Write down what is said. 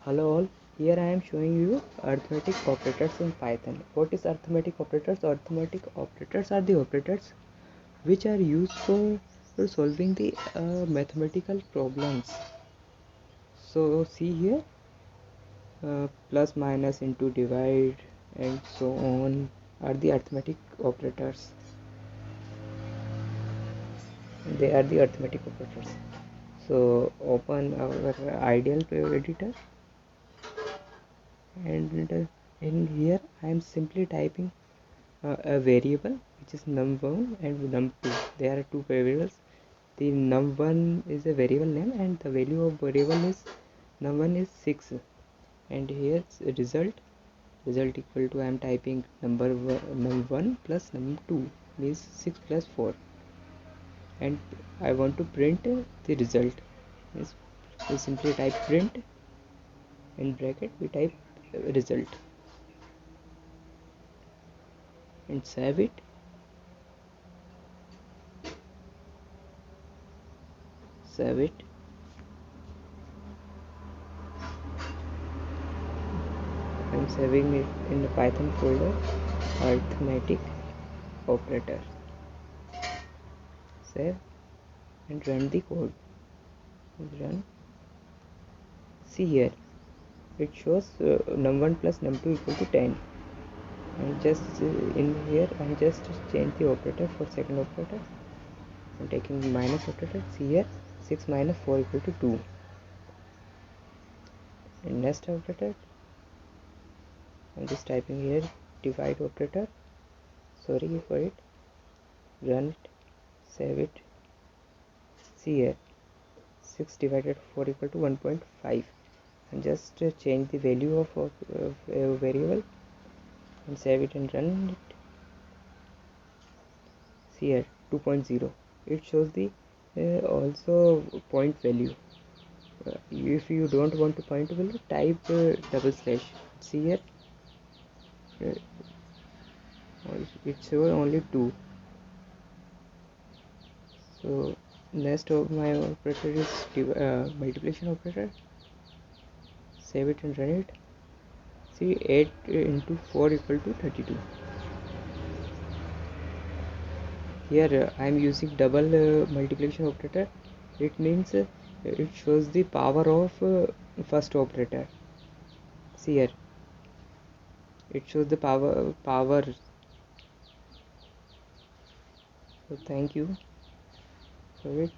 Hello all, here I am showing you arithmetic operators in Python. What is arithmetic operators? Arithmetic operators are the operators which are used for solving the mathematical problems. So see here, plus, minus, into, divide and so on are the arithmetic operators. They are the arithmetic operators. So open our ideal editor, and in here I am simply typing a variable which is num1 and num2. There are two variables. The num1 is a variable name and the value of variable is num1 is 6, and here result equal to I am typing num1 plus num2 means 6 plus 4, and I want to print the result. Means we simply type print, in bracket we type result and save it. I'm saving it in the Python folder, arithmetic operator. Save and run the code. Run. See here, it shows num1 plus num2 equal to 10. And just in here, I'm just change the operator for second operator. I'm taking minus operator. See here, 6 minus 4 equal to 2. And next operator, I'm just typing here divide operator. Sorry for it. Run it. Save it. See here, 6 divided 4 equal to 1.5, and just change the value of a variable and save it and run it. See here, 2.0. It shows the also point value. If you don't want to point value, type double slash. See here, uh, it shows only 2. So next of my operator is multiplication operator. Save it and run it. See, 8 into 4 equal to 32. Here I am using double multiplication operator. It means it shows the power of first operator. See here, it shows the power. So thank you for it.